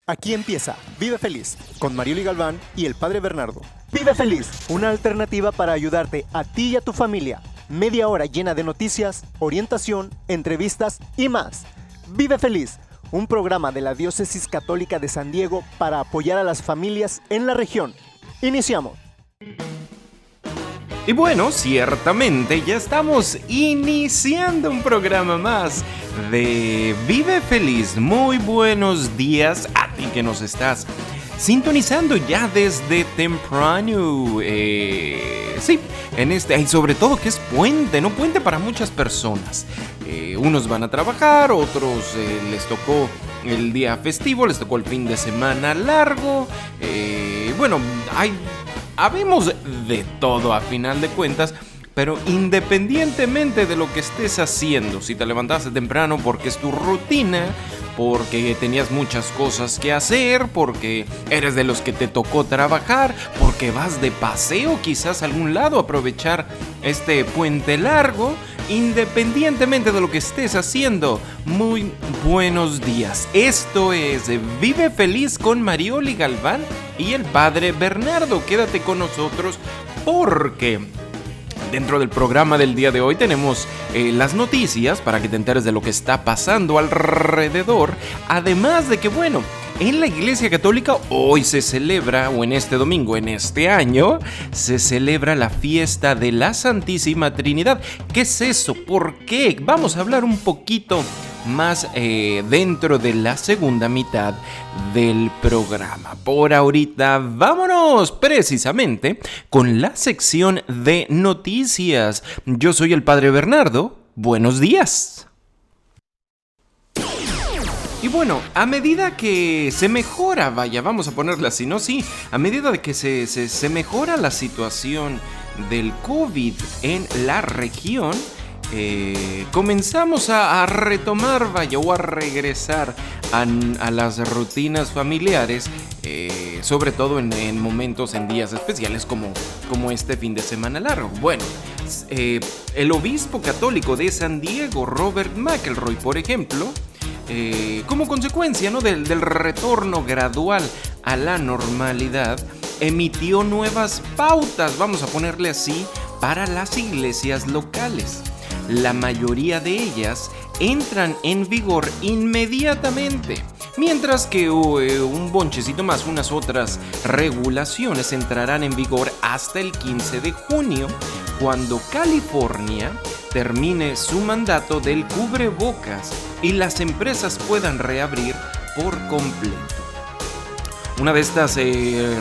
Aquí empieza Vive Feliz con Marioli Galván y el Padre Bernardo. Vive Feliz, una alternativa para ayudarte a ti y a tu familia. Media hora llena de noticias, orientación, entrevistas y más. Vive Feliz, un programa de la Diócesis Católica de San Diego para apoyar a las familias en la región. Iniciamos. Y bueno, ciertamente ya estamos iniciando un programa más de Vive Feliz. Muy buenos días a ti que nos estás sintonizando ya desde temprano. Sí, y sobre todo que es puente, ¿no? Puente para muchas personas. Unos van a trabajar, otros les tocó el día festivo, les tocó el fin de semana largo. Habemos de todo a final de cuentas, pero independientemente de lo que estés haciendo, si te levantaste temprano porque es tu rutina, porque tenías muchas cosas que hacer, porque eres de los que te tocó trabajar, porque vas de paseo quizás a algún lado a aprovechar este puente largo, independientemente de lo que estés haciendo, muy buenos días. Esto es Vive Feliz con Marioli Galván y el Padre Bernardo. Quédate con nosotros porque dentro del programa del día de hoy tenemos las noticias para que te enteres de lo que está pasando alrededor. Además de que, bueno, en la Iglesia Católica hoy se celebra, o en este domingo, en este año, se celebra la fiesta de la Santísima Trinidad. ¿Qué es eso? ¿Por qué? Vamos a hablar un poquito más dentro de la segunda mitad del programa. Por ahorita, vámonos precisamente con la sección de noticias. Yo soy el Padre Bernardo. Buenos días. Y bueno, a medida que se mejora, vamos a ponerla así, ¿no? Sí, a medida de que se mejora la situación del COVID en la región, comenzamos a retomar, o a regresar a las rutinas familiares, sobre todo en momentos, en días especiales como este fin de semana largo. Bueno, el obispo católico de San Diego, Robert McElroy, por ejemplo, como consecuencia, ¿no?, del retorno gradual a la normalidad, emitió nuevas pautas, vamos a ponerle así, para las iglesias locales. La mayoría de ellas entran en vigor inmediatamente, mientras que un bonchecito más, unas otras regulaciones entrarán en vigor hasta el 15 de junio, cuando California termine su mandato del cubrebocas y las empresas puedan reabrir por completo. Una de estas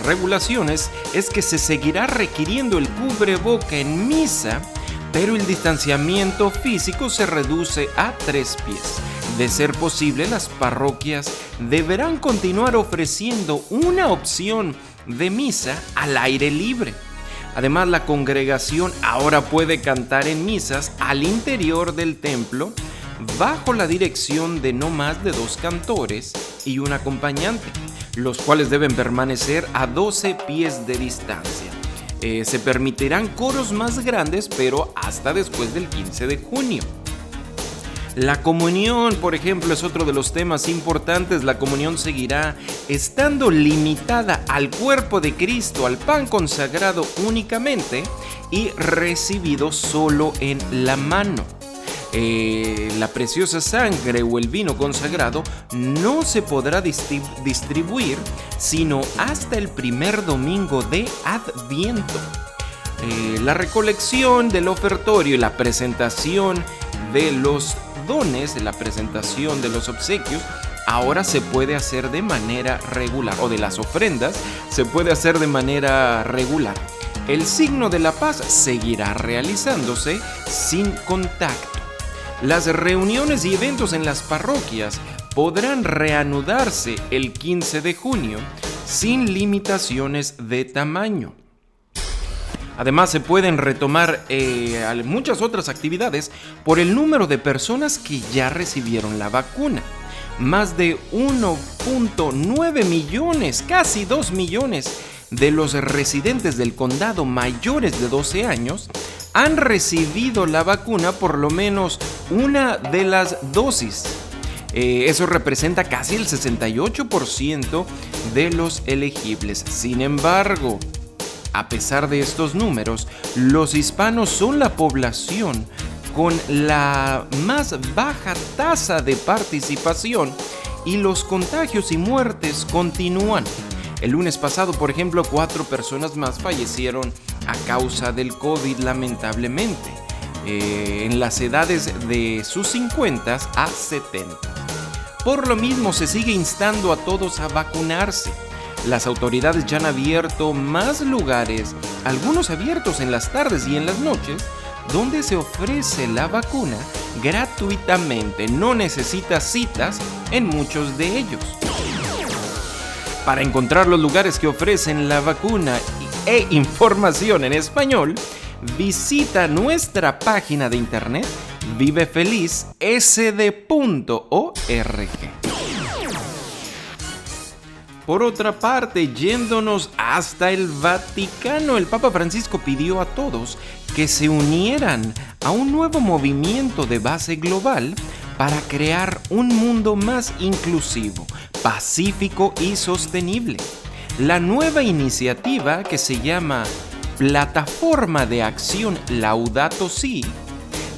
regulaciones es que se seguirá requiriendo el cubreboca en misa, pero el distanciamiento físico se reduce a 3 pies. De ser posible, las parroquias deberán continuar ofreciendo una opción de misa al aire libre. Además, la congregación ahora puede cantar en misas al interior del templo bajo la dirección de no más de 2 cantores y un acompañante, los cuales deben permanecer a 12 pies de distancia. Se permitirán coros más grandes, pero hasta después del 15 de junio. La comunión, por ejemplo, es otro de los temas importantes. La comunión seguirá estando limitada al cuerpo de Cristo, al pan consagrado únicamente y recibido solo en la mano. La preciosa sangre o el vino consagrado no se podrá distribuir sino hasta el primer domingo de Adviento. La recolección del ofertorio y la presentación de los dones, la presentación de los obsequios, ahora se puede hacer de manera regular, o de las ofrendas se puede hacer de manera regular. El signo de la paz seguirá realizándose sin contacto. Las reuniones y eventos en las parroquias podrán reanudarse el 15 de junio sin limitaciones de tamaño. Además, se pueden retomar muchas otras actividades por el número de personas que ya recibieron la vacuna. Más de 1.9 millones, casi 2 millones de los residentes del condado mayores de 12 años han recibido la vacuna por lo menos una de las dosis. Eso representa casi el 68% de los elegibles. Sin embargo, a pesar de estos números, los hispanos son la población con la más baja tasa de participación y los contagios y muertes continúan. El lunes pasado, por ejemplo, 4 personas más fallecieron a causa del COVID, lamentablemente, en las edades de sus 50 a 70. Por lo mismo, se sigue instando a todos a vacunarse. Las autoridades ya han abierto más lugares, algunos abiertos en las tardes y en las noches, donde se ofrece la vacuna gratuitamente. No necesita citas en muchos de ellos. Para encontrar los lugares que ofrecen la vacuna e información en español, visita nuestra página de internet vivefelizsd.org. Por otra parte, yéndonos hasta el Vaticano, el Papa Francisco pidió a todos que se unieran a un nuevo movimiento de base global para crear un mundo más inclusivo, pacífico y sostenible. La nueva iniciativa, que se llama Plataforma de Acción Laudato Si',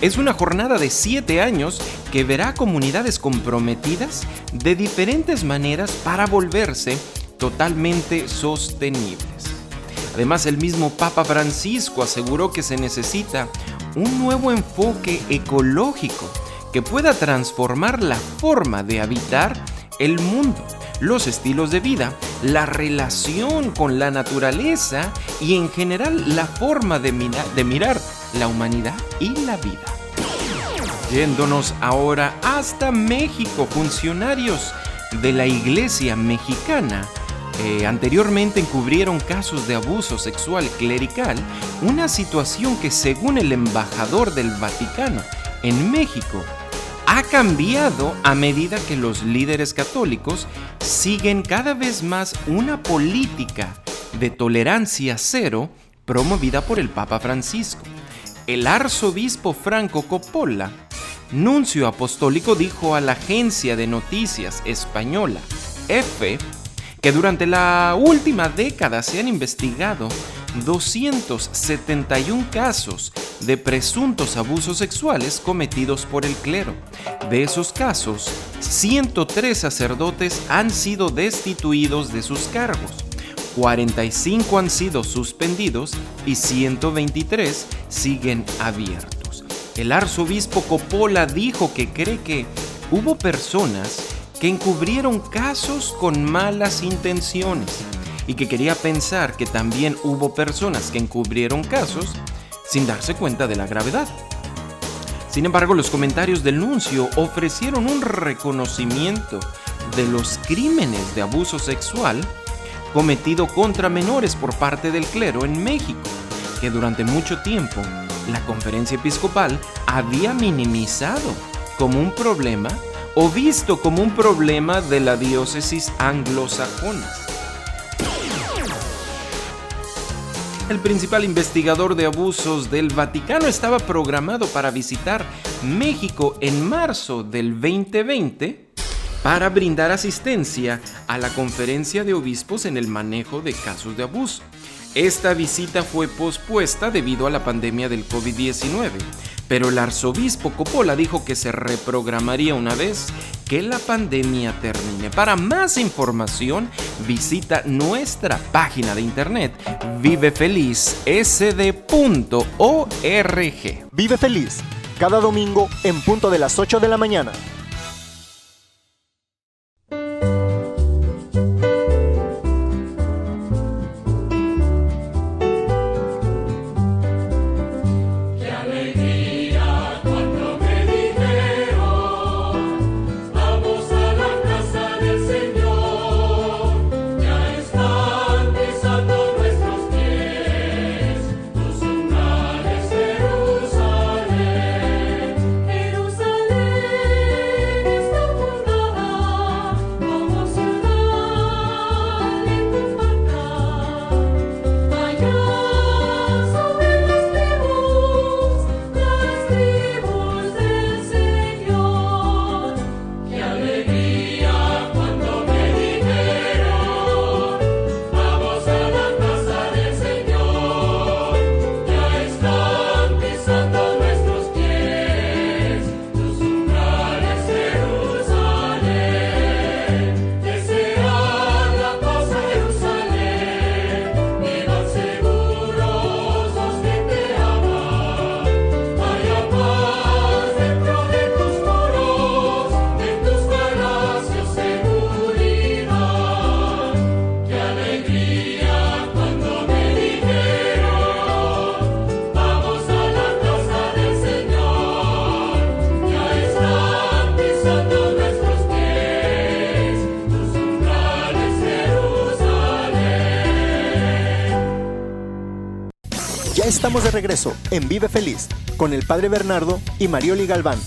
es una jornada de 7 años que verá comunidades comprometidas de diferentes maneras para volverse totalmente sostenibles. Además, el mismo Papa Francisco aseguró que se necesita un nuevo enfoque ecológico que pueda transformar la forma de habitar el mundo, los estilos de vida, la relación con la naturaleza y en general la forma de mirar la humanidad y la vida. Yéndonos ahora hasta México, funcionarios de la Iglesia mexicana anteriormente encubrieron casos de abuso sexual clerical, una situación que, según el embajador del Vaticano en México, ha cambiado a medida que los líderes católicos siguen cada vez más una política de tolerancia cero promovida por el Papa Francisco. El arzobispo Franco Coppola, nuncio apostólico, dijo a la agencia de noticias española EFE que durante la última década se han investigado 271 casos de presuntos abusos sexuales cometidos por el clero. De esos casos, 103 sacerdotes han sido destituidos de sus cargos, 45 han sido suspendidos y 123 siguen abiertos. El arzobispo Coppola dijo que cree que hubo personas que encubrieron casos con malas intenciones y que quería pensar que también hubo personas que encubrieron casos sin darse cuenta de la gravedad. Sin embargo, los comentarios del nuncio ofrecieron un reconocimiento de los crímenes de abuso sexual cometido contra menores por parte del clero en México, que durante mucho tiempo la Conferencia Episcopal había minimizado como un problema o visto como un problema de la diócesis anglosajona. El principal investigador de abusos del Vaticano estaba programado para visitar México en marzo del 2020 para brindar asistencia a la Conferencia de Obispos en el manejo de casos de abuso. Esta visita fue pospuesta debido a la pandemia del COVID-19, pero el arzobispo Coppola dijo que se reprogramaría una vez que la pandemia termine. Para más información, visita nuestra página de internet vivefelizsd.org. Vive Feliz, cada domingo en punto de las 8 de la mañana. Ya estamos de regreso en Vive Feliz con el Padre Bernardo y Marioli Galván.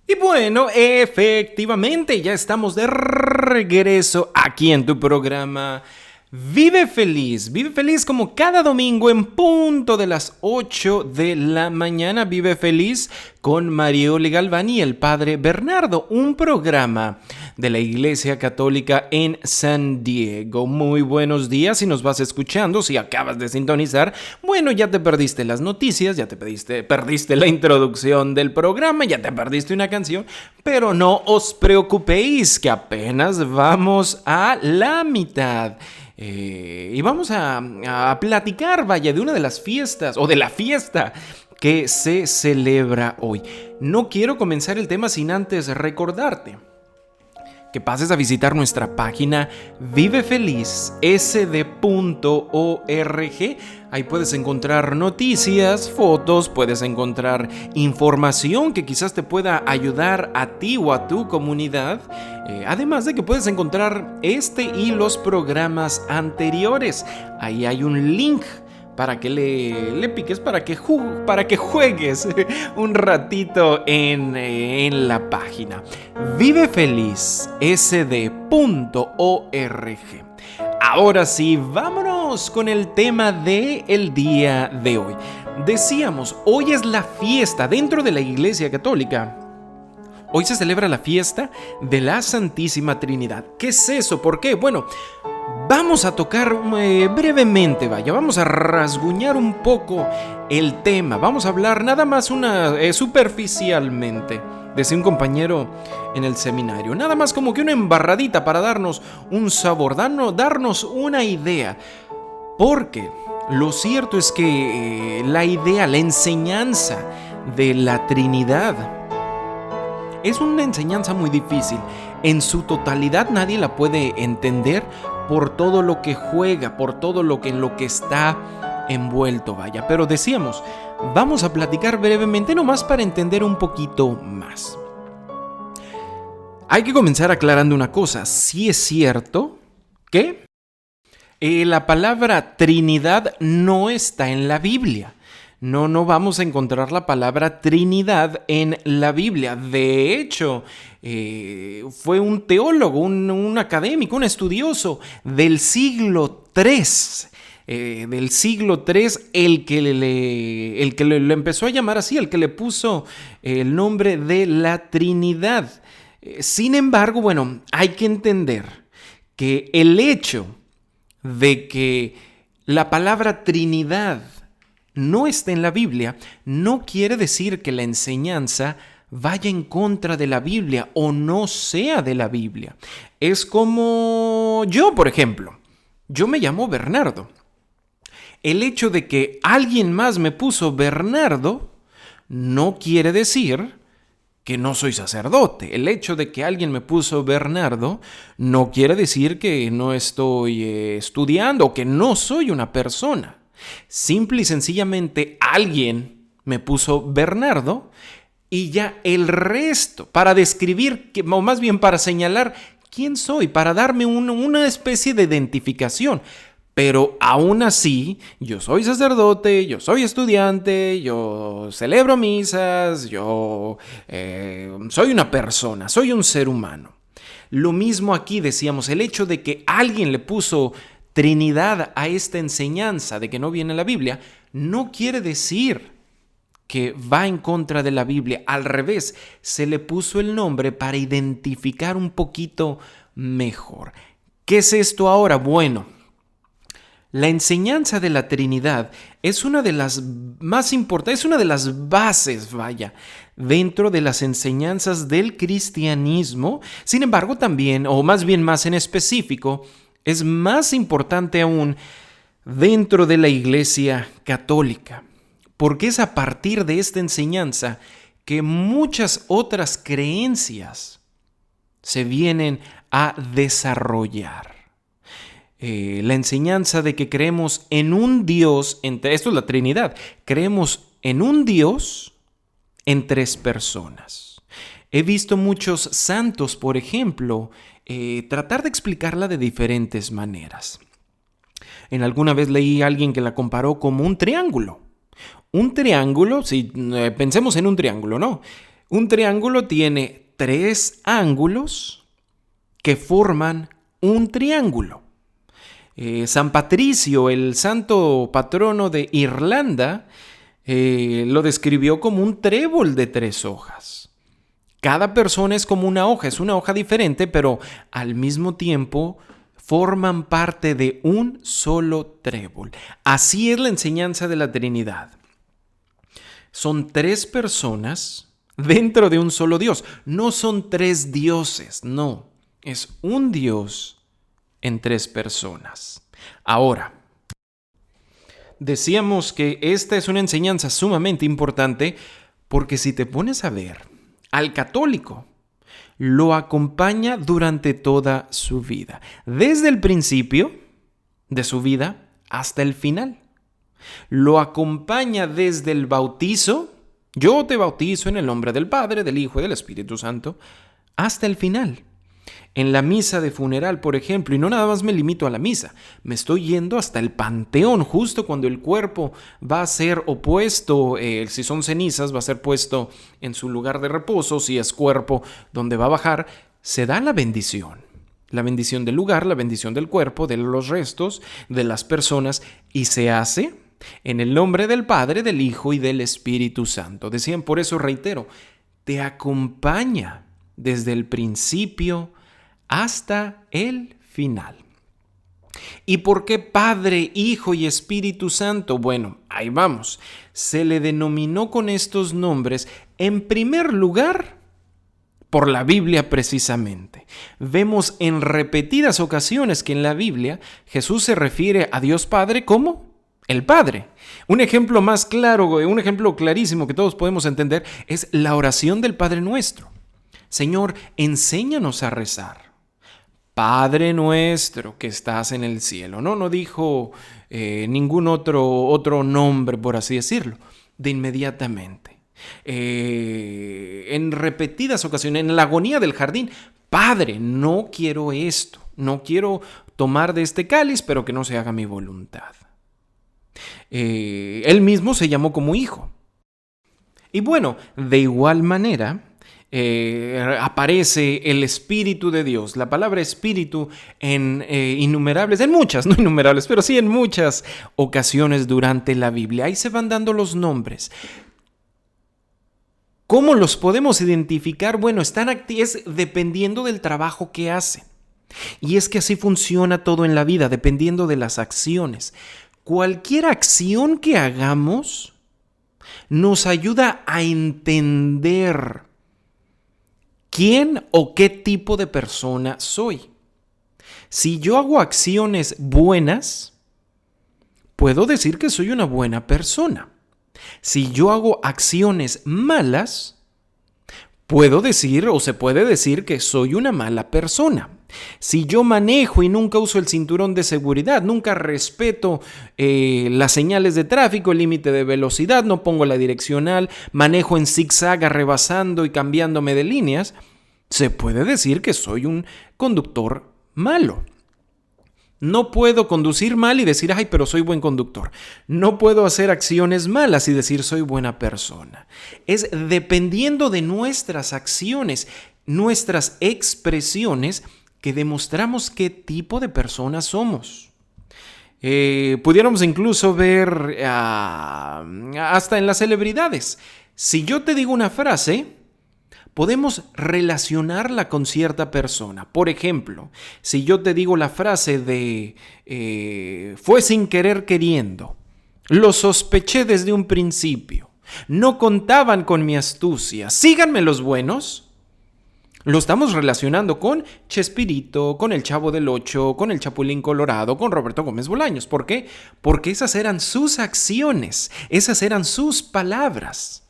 Y bueno, efectivamente, ya estamos de regreso aquí en tu programa Vive Feliz. Vive Feliz como cada domingo en punto de las 8 de la mañana. Vive Feliz con Marioli Galván y el Padre Bernardo, un programa de la Iglesia Católica en San Diego. Muy buenos días si nos vas escuchando, si acabas de sintonizar. Bueno, ya te perdiste las noticias, ya te perdiste la introducción del programa, ya te perdiste una canción, pero no os preocupéis que apenas vamos a la mitad. Y vamos a platicar, vaya, de una de las fiestas, o de la fiesta que se celebra hoy. No quiero comenzar el tema sin antes recordarte que pases a visitar nuestra página vivefelizsd.org. Ahí puedes encontrar noticias, fotos, puedes encontrar información que quizás te pueda ayudar a ti o a tu comunidad. Además de que puedes encontrar este y los programas anteriores. Ahí hay un link para que le piques, para que juegues un ratito en la página vivefelizsd.org. Ahora sí, vámonos con el tema del día de hoy. Decíamos, hoy es la fiesta dentro de la Iglesia Católica. Hoy se celebra la fiesta de la Santísima Trinidad. ¿Qué es eso? ¿Por qué? Bueno, vamos a tocar brevemente, vamos a rasguñar un poco el tema. Vamos a hablar nada más superficialmente, decía un compañero en el seminario. Nada más como que una embarradita para darnos un sabor, darnos una idea. Porque lo cierto es que la enseñanza de la Trinidad es una enseñanza muy difícil. En su totalidad nadie la puede entender por todo lo que juega, por todo en lo que está envuelto, vaya. Pero decíamos, vamos a platicar brevemente nomás para entender un poquito más. Hay que comenzar aclarando una cosa. Sí es cierto que la palabra Trinidad no está en la Biblia. No vamos a encontrar la palabra Trinidad en la Biblia. De hecho, fue un teólogo, un académico, un estudioso del siglo III, el que le empezó a llamar así, el que le puso el nombre de la Trinidad. Sin embargo, bueno, hay que entender que el hecho de que la palabra Trinidad no está en la Biblia, no quiere decir que la enseñanza vaya en contra de la Biblia o no sea de la Biblia. Es como yo, por ejemplo. Yo me llamo Bernardo. El hecho de que alguien más me puso Bernardo no quiere decir que no soy sacerdote. El hecho de que alguien me puso Bernardo no quiere decir que no estoy estudiando o que no soy una persona. Simple y sencillamente alguien me puso Bernardo y ya el resto, para describir, o más bien para señalar quién soy, para darme una especie de identificación. Pero aún así, yo soy sacerdote, yo soy estudiante, yo celebro misas, yo soy una persona, soy un ser humano. Lo mismo aquí decíamos, el hecho de que alguien le puso Trinidad a esta enseñanza de que no viene en la Biblia, no quiere decir que va en contra de la Biblia. Al revés, se le puso el nombre para identificar un poquito mejor. ¿Qué es esto ahora? Bueno, la enseñanza de la Trinidad es una de las más importantes, es una de las bases, dentro de las enseñanzas del cristianismo. Sin embargo, también, o más bien más en específico, es más importante aún dentro de la Iglesia Católica, porque es a partir de esta enseñanza que muchas otras creencias se vienen a desarrollar. La enseñanza de que creemos en un Dios, esto es la Trinidad, creemos en un Dios en tres personas. He visto muchos santos, por ejemplo, tratar de explicarla de diferentes maneras. En alguna vez leí a alguien que la comparó como un triángulo. Un triángulo, si pensemos en un triángulo, ¿no? Un triángulo tiene 3 ángulos que forman un triángulo. San Patricio, el santo patrono de Irlanda, lo describió como un trébol de 3 hojas. Cada persona es como una hoja, es una hoja diferente, pero al mismo tiempo forman parte de un solo trébol. Así es la enseñanza de la Trinidad. Son 3 personas dentro de un solo Dios. No son 3 dioses, no. Es un Dios en 3 personas. Ahora, decíamos que esta es una enseñanza sumamente importante porque si te pones a ver, al católico lo acompaña durante toda su vida, desde el principio de su vida hasta el final. Lo acompaña desde el bautizo, yo te bautizo en el nombre del Padre, del Hijo y del Espíritu Santo, hasta el final. En la misa de funeral, por ejemplo, y no nada más me limito a la misa, me estoy yendo hasta el panteón, justo cuando el cuerpo va a ser opuesto, si son cenizas, va a ser puesto en su lugar de reposo, si es cuerpo donde va a bajar, se da la bendición. La bendición del lugar, la bendición del cuerpo, de los restos, de las personas, y se hace en el nombre del Padre, del Hijo y del Espíritu Santo. Decían, por eso reitero, te acompaña desde el principio hasta el final. ¿Y por qué Padre, Hijo y Espíritu Santo? Bueno, ahí vamos. Se le denominó con estos nombres, en primer lugar, por la Biblia precisamente. Vemos en repetidas ocasiones que en la Biblia Jesús se refiere a Dios Padre como el Padre. Un ejemplo más claro, un ejemplo clarísimo que todos podemos entender es la oración del Padre Nuestro. Señor, enséñanos a rezar. Padre nuestro que estás en el cielo. No dijo ningún otro nombre, por así decirlo, de inmediatamente. En repetidas ocasiones, en la agonía del jardín, Padre, no quiero esto, no quiero tomar de este cáliz, pero que no se haga mi voluntad. Él mismo se llamó como hijo. Y bueno, de igual manera, aparece el Espíritu de Dios. La palabra Espíritu en muchas, no innumerables, pero sí en muchas ocasiones durante la Biblia. Ahí se van dando los nombres. ¿Cómo los podemos identificar? Bueno, es dependiendo del trabajo que hacen. Y es que así funciona todo en la vida, dependiendo de las acciones. Cualquier acción que hagamos nos ayuda a entender quién o qué tipo de persona soy. Si yo hago acciones buenas, puedo decir que soy una buena persona. Si yo hago acciones malas, puedo decir o se puede decir que soy una mala persona. Si yo manejo y nunca uso el cinturón de seguridad, nunca respeto las señales de tráfico, el límite de velocidad, no pongo la direccional, manejo en zigzag, rebasando y cambiándome de líneas, se puede decir que soy un conductor malo. No puedo conducir mal y decir, ay, pero soy buen conductor. No puedo hacer acciones malas y decir, soy buena persona. Es dependiendo de nuestras acciones, nuestras expresiones, que demostramos qué tipo de personas somos. Pudiéramos incluso ver hasta en las celebridades. Si yo te digo una frase, podemos relacionarla con cierta persona. Por ejemplo, si yo te digo la frase de fue sin querer queriendo, lo sospeché desde un principio, no contaban con mi astucia, síganme los buenos. Lo estamos relacionando con Chespirito, con el Chavo del Ocho, con el Chapulín Colorado, con Roberto Gómez Bolaños. ¿Por qué? Porque esas eran sus acciones, esas eran sus palabras.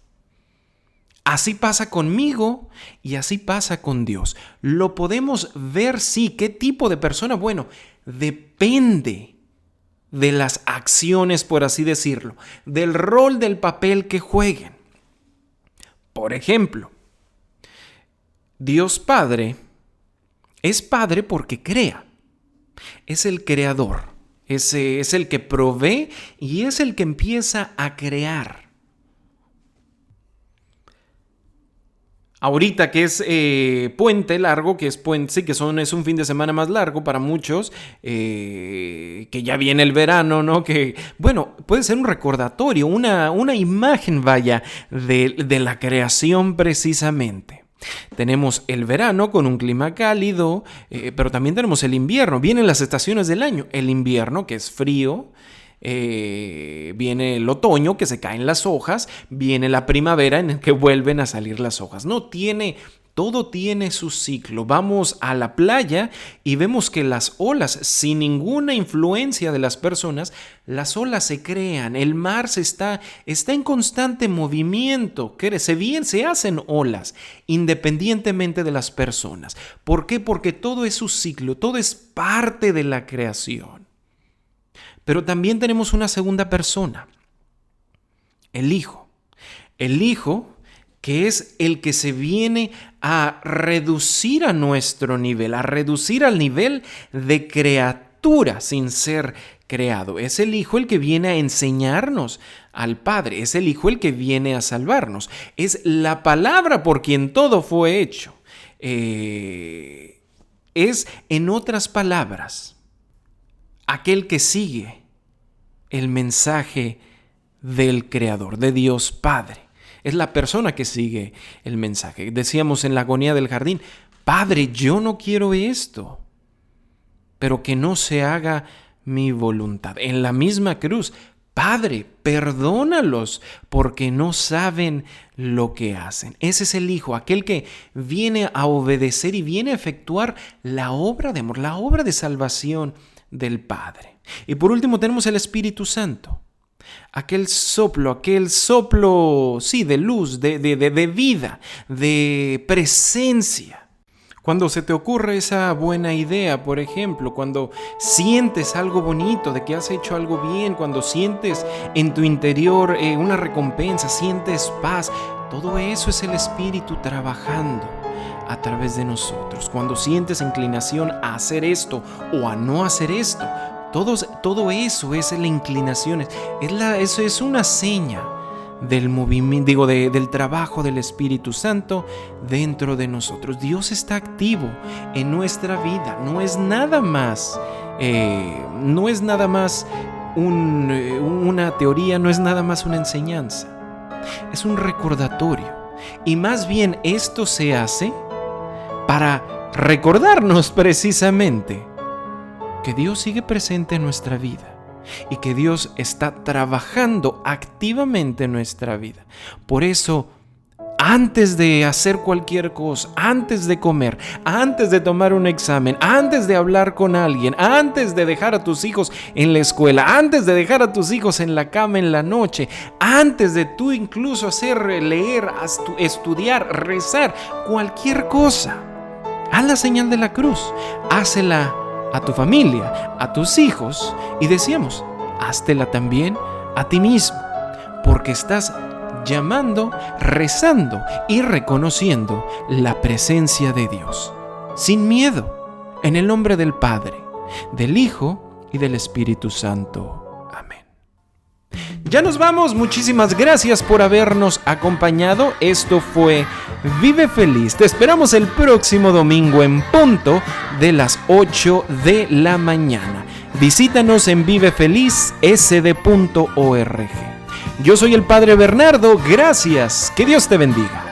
Así pasa conmigo y así pasa con Dios. Lo podemos ver, sí. ¿Qué tipo de persona? Bueno, depende de las acciones, por así decirlo, del rol, del papel que jueguen. Por ejemplo, Dios Padre es Padre porque crea. Es el creador. es el que provee y es el que empieza a crear. Ahorita que es puente largo, que es puente, sí, es un fin de semana más largo para muchos, que ya viene el verano, ¿no? Que, bueno, puede ser un recordatorio, una imagen, vaya, de la creación precisamente. Tenemos el verano con un clima cálido, pero también tenemos el invierno. Vienen las estaciones del año. El invierno, que es frío. Viene el otoño, que se caen las hojas. Viene la primavera, en el que vuelven a salir las hojas. Todo tiene su ciclo. Vamos a la playa y vemos que las olas, sin ninguna influencia de las personas, las olas se crean. El mar está en constante movimiento. Se hacen olas, independientemente de las personas. ¿Por qué? Porque todo es su ciclo, todo es parte de la creación. Pero también tenemos una segunda persona, el Hijo. El Hijo, que es el que se viene a reducir a nuestro nivel, a reducir al nivel de criatura sin ser creado. Es el Hijo el que viene a enseñarnos al Padre, es el Hijo el que viene a salvarnos. Es la palabra por quien todo fue hecho. Es, en otras palabras, aquel que sigue el mensaje del Creador, de Dios Padre. Es la persona que sigue el mensaje. Decíamos en la agonía del jardín, Padre, yo no quiero esto, pero que no se haga mi voluntad. En la misma cruz, Padre, perdónalos porque no saben lo que hacen. Ese es el Hijo, aquel que viene a obedecer y viene a efectuar la obra de amor, la obra de salvación del Padre. Y por último tenemos el Espíritu Santo. Aquel soplo, sí, de luz, de vida, de presencia. Cuando se te ocurre esa buena idea, por ejemplo, cuando sientes algo bonito de que has hecho algo bien, cuando sientes en tu interior una recompensa, sientes paz, todo eso es el Espíritu trabajando a través de nosotros. Cuando sientes inclinación a hacer esto o a no hacer esto, todo eso es la inclinación, eso es una seña del movimiento, del trabajo del Espíritu Santo dentro de nosotros. Dios está activo en nuestra vida, no es nada más una teoría, no es nada más una enseñanza, es un recordatorio. Y más bien esto se hace para recordarnos precisamente que Dios sigue presente en nuestra vida y que Dios está trabajando activamente en nuestra vida. Por eso, antes de hacer cualquier cosa, antes de comer, antes de tomar un examen, antes de hablar con alguien, antes de dejar a tus hijos en la escuela, antes de dejar a tus hijos en la cama en la noche, antes de tú incluso leer, estudiar, rezar, cualquier cosa, haz la señal de la cruz, hácela a tu familia, a tus hijos, y decíamos, háztela también a ti mismo, porque estás llamando, rezando y reconociendo la presencia de Dios, sin miedo, en el nombre del Padre, del Hijo y del Espíritu Santo. Amén. Ya nos vamos, muchísimas gracias por habernos acompañado. Esto fue Vive Feliz. Te esperamos el próximo domingo en punto de las 8 de la mañana. Visítanos en vivefelizsd.org. Yo soy el Padre Bernardo, gracias, que Dios te bendiga.